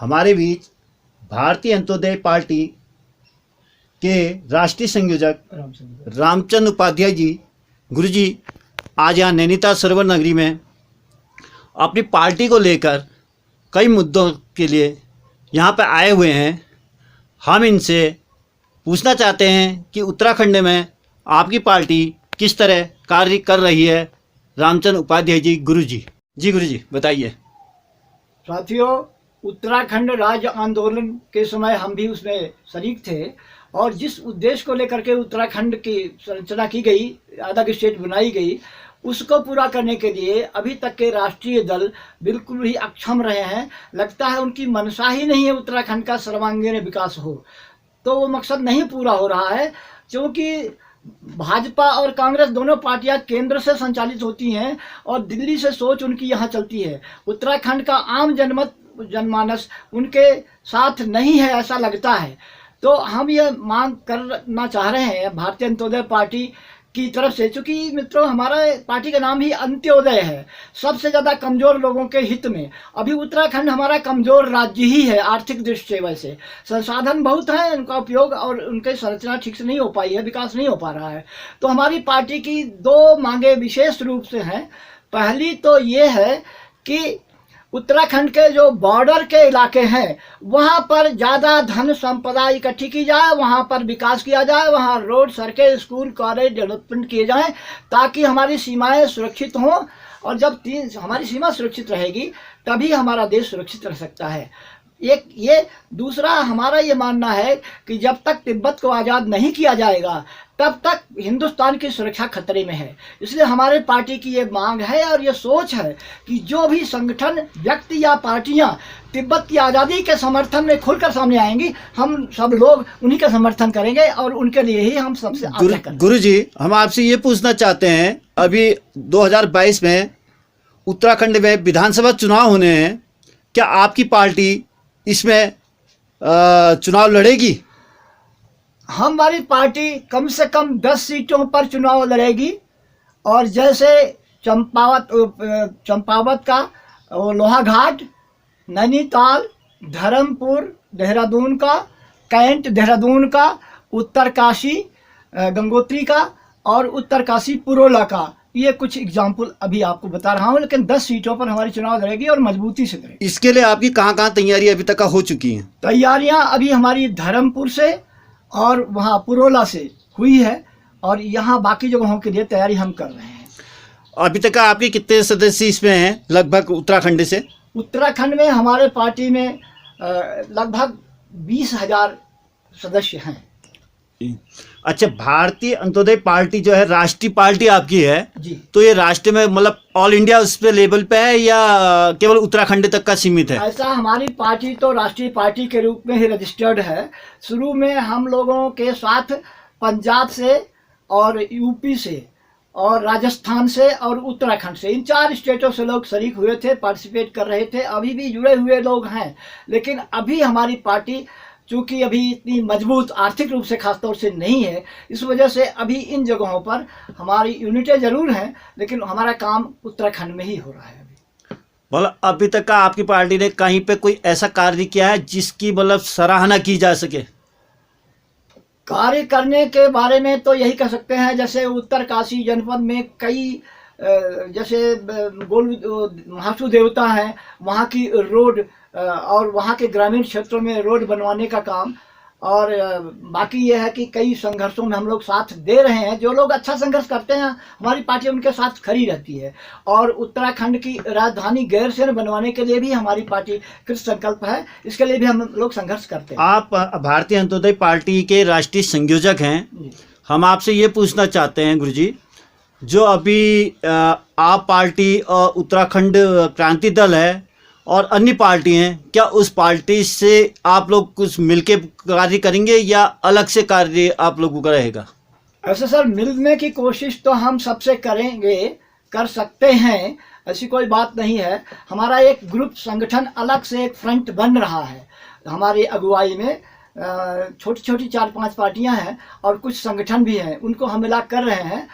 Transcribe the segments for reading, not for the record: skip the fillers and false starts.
हमारे बीच भारतीय अंत्योदय पार्टी के राष्ट्रीय संयोजक रामचंद्र उपाध्याय जी। गुरुजी, आज यहाँ नैनीताल सरोवर नगरी में अपनी पार्टी को लेकर कई मुद्दों के लिए यहाँ पर आए हुए हैं। हम इनसे पूछना चाहते हैं कि उत्तराखंड में आपकी पार्टी किस तरह कार्य कर रही है। रामचंद्र उपाध्याय जी, गुरुजी बताइए। साथियों, उत्तराखंड राज्य आंदोलन के समय हम भी उसमें शरीक थे और जिस उद्देश्य को लेकर के उत्तराखंड की संरचना की गई, अलग स्टेट बनाई गई, उसको पूरा करने के लिए अभी तक के राष्ट्रीय दल बिल्कुल ही अक्षम रहे हैं। लगता है उनकी मंशा ही नहीं है उत्तराखंड का सर्वांगीण विकास हो, तो वो मकसद नहीं पूरा हो रहा है। क्योंकि भाजपा और कांग्रेस दोनों पार्टियां केंद्र से संचालित होती हैं और दिल्ली से सोच उनकी यहाँ चलती है। उत्तराखंड का आम जनमानस उनके साथ नहीं है, ऐसा लगता है। तो हम ये मांग करना चाह रहे हैं भारतीय अंत्योदय पार्टी की तरफ से, चूँकि मित्रों हमारा पार्टी का नाम ही अंत्योदय है, सबसे ज़्यादा कमज़ोर लोगों के हित में। अभी उत्तराखंड हमारा कमज़ोर राज्य ही है आर्थिक दृष्टि से। वैसे संसाधन बहुत हैं, उनका उपयोग और उनकी संरचना ठीक से नहीं हो पाई है, विकास नहीं हो पा रहा है। तो हमारी पार्टी की दो मांगे विशेष रूप से हैं। पहली तो ये है कि उत्तराखंड के जो बॉर्डर के इलाके हैं वहाँ पर ज़्यादा धन संपदा इकट्ठी की जाए, वहाँ पर विकास किया जाए, वहाँ रोड, सड़कें, स्कूल, कॉलेज डेवलपमेंट किए जाएं, ताकि हमारी सीमाएं सुरक्षित हों। और जब हमारी सीमा सुरक्षित रहेगी तभी हमारा देश सुरक्षित रह सकता है। एक ये दूसरा हमारा ये मानना है कि जब तक तिब्बत को आज़ाद नहीं किया जाएगा तब तक हिंदुस्तान की सुरक्षा खतरे में है। इसलिए हमारे पार्टी की ये मांग है और ये सोच है कि जो भी संगठन, व्यक्ति या पार्टियां तिब्बत की आज़ादी के समर्थन में खुलकर सामने आएंगी, हम सब लोग उन्हीं का समर्थन करेंगे और उनके लिए ही हम सबसे आग्रह करेंगे। गुरुजी, हम आपसे ये पूछना चाहते हैं, अभी 2022 में उत्तराखंड में विधानसभा चुनाव होने हैं, क्या आपकी पार्टी इसमें चुनाव लड़ेगी? हमारी पार्टी कम से कम 10 सीटों पर चुनाव लड़ेगी। और जैसे चंपावत का लोहाघाट, नैनीताल, धर्मपुर देहरादून का, कैंट देहरादून का, उत्तरकाशी गंगोत्री का और उत्तरकाशी पुरोला का, ये कुछ एग्जाम्पल अभी आपको बता रहा हूँ। लेकिन 10 सीटों पर हमारी चुनाव लड़ेगी और मजबूती से लड़ेगी। इसके लिए आपकी कहाँ तैयारी अभी तक हो चुकी हैं? तैयारियां अभी हमारी धर्मपुर से और वहाँ पुरोला से हुई है और यहाँ बाकी जगहों के लिए तैयारी हम कर रहे हैं। अभी तक आपके कितने सदस्य इसमें हैं लगभग उत्तराखंड से? उत्तराखंड में हमारे पार्टी में लगभग 20,000 सदस्य हैं। अच्छा, भारतीय अंत्योदय पार्टी जो है राष्ट्रीय पार्टी आपकी है जी, तो ये राष्ट्र में मतलब ऑल इंडिया उस पे लेवल पे है या केवल उत्तराखंड तक का सीमित है? ऐसा हमारी पार्टी तो राष्ट्रीय पार्टी के रूप में ही रजिस्टर्ड है। शुरू में हम लोगों के साथ पंजाब से और यूपी से और राजस्थान से और उत्तराखंड से, इन 4 स्टेटों से लोग शरीक हुए थे, पार्टिसिपेट कर रहे थे। अभी भी जुड़े हुए लोग हैं, लेकिन अभी हमारी पार्टी चूँकि अभी इतनी मजबूत आर्थिक रूप से खासतौर से नहीं है, इस वजह से अभी इन जगहों पर हमारी यूनिटें जरूर हैं, लेकिन हमारा काम उत्तराखंड में ही हो रहा है। मतलब अभी तक का आपकी पार्टी ने कहीं पे कोई ऐसा कार्य किया है जिसकी मतलब सराहना की जा सके? कार्य करने के बारे में तो यही कह सकते हैं, जैसे उत्तरकाशी जनपद में कई जैसे महासू देवता हैं, वहाँ की रोड और वहाँ के ग्रामीण क्षेत्रों में रोड बनवाने का काम। और बाकी ये है कि कई संघर्षों में हम लोग साथ दे रहे हैं। जो लोग अच्छा संघर्ष करते हैं हमारी पार्टी उनके साथ खड़ी रहती है। और उत्तराखंड की राजधानी गैरसैंण बनवाने के लिए भी हमारी पार्टी कृत संकल्प है, इसके लिए भी हम लोग संघर्ष करते हैं। आप भारतीय अंत्योदय पार्टी के राष्ट्रीय संयोजक हैं। हम आपसे ये पूछना चाहते हैं गुरुजी, जो अभी आप पार्टी और उत्तराखंड क्रांति दल है और अन्य पार्टी हैं, क्या उस पार्टी से आप लोग कुछ मिलके कार्य करेंगे या अलग से कार्य आप लोगों का रहेगा? ऐसे सर, मिलने की कोशिश तो हम सबसे करेंगे, कर सकते हैं, ऐसी कोई बात नहीं है। हमारा एक ग्रुप संगठन अलग से एक फ्रंट बन रहा है। हमारी अगुवाई में छोटी छोटी 4-5 पार्टियां हैं और कुछ संगठन भी हैं, उनको हम मिला कर रहे हैं।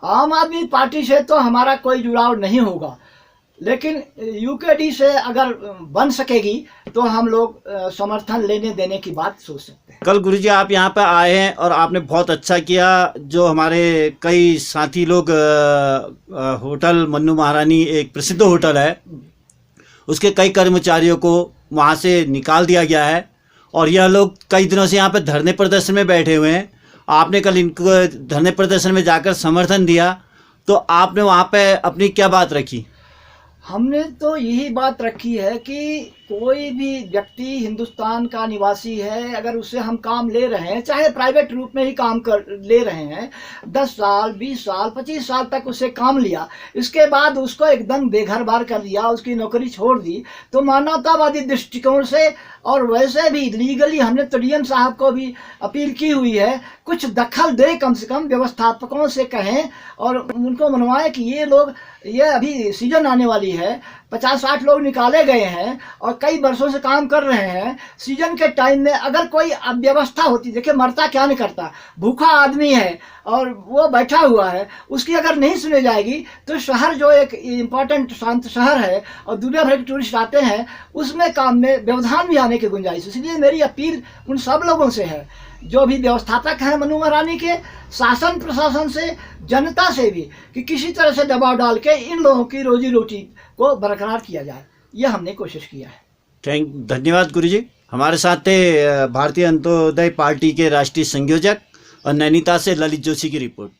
आम आदमी पार्टी से तो हमारा कोई जुड़ाव नहीं होगा। लेकिन यूकेडी से अगर बन सकेगी तो हम लोग समर्थन लेने देने की बात सोच सकते हैं। कल गुरुजी आप यहाँ पे आए हैं और आपने बहुत अच्छा किया। जो हमारे कई साथी लोग होटल मन्नू महारानी एक प्रसिद्ध होटल है, उसके कई कर्मचारियों को वहाँ से निकाल दिया गया है और यह लोग कई दिनों से यहाँ पे धरने प्रदर्शन में बैठे हुए हैं। आपने कल इनको धरने प्रदर्शन में जाकर समर्थन दिया, तो आपने वहाँ पे अपनी क्या बात रखी? हमने तो यही बात रखी है कि कोई भी व्यक्ति हिंदुस्तान का निवासी है, अगर उससे हम काम ले रहे हैं, चाहे प्राइवेट रूप में ही काम कर ले रहे हैं, 10 साल 20 साल 25 साल तक उससे काम लिया, इसके बाद उसको एकदम बेघर बार कर दिया, उसकी नौकरी छोड़ दी, तो मानवतावादी दृष्टिकोण से और वैसे भी लीगली हमने तो डीएम साहब को भी अपील की हुई है, कुछ दखल दे, कम से कम व्यवस्थापकों से कहें और उनको मनवाएं कि ये लोग, ये अभी सीजन आने वाली है, 50-60 लोग निकाले गए हैं और कई वर्षों से काम कर रहे हैं। सीजन के टाइम में अगर कोई अव्यवस्था होती, देखिए मरता क्या नहीं करता, भूखा आदमी है और वो बैठा हुआ है, उसकी अगर नहीं सुनी जाएगी तो शहर जो एक इम्पोर्टेंट शांत शहर है और दुनिया भर के टूरिस्ट आते हैं, उसमें काम में व्यवधान भी आने की गुंजाइश। इसलिए मेरी अपील उन सब लोगों से है जो भी व्यवस्थापक हैं मन्नू महारानी के, शासन प्रशासन से, जनता से भी, कि किसी तरह से दबाव डाल के इन लोगों की रोजी रोटी को बरकरार किया जाए। यह हमने कोशिश किया है। धन्यवाद गुरुजी। हमारे साथ थे भारतीय अंत्योदय पार्टी के राष्ट्रीय संयोजक और नैनीताल से ललित जोशी की रिपोर्ट।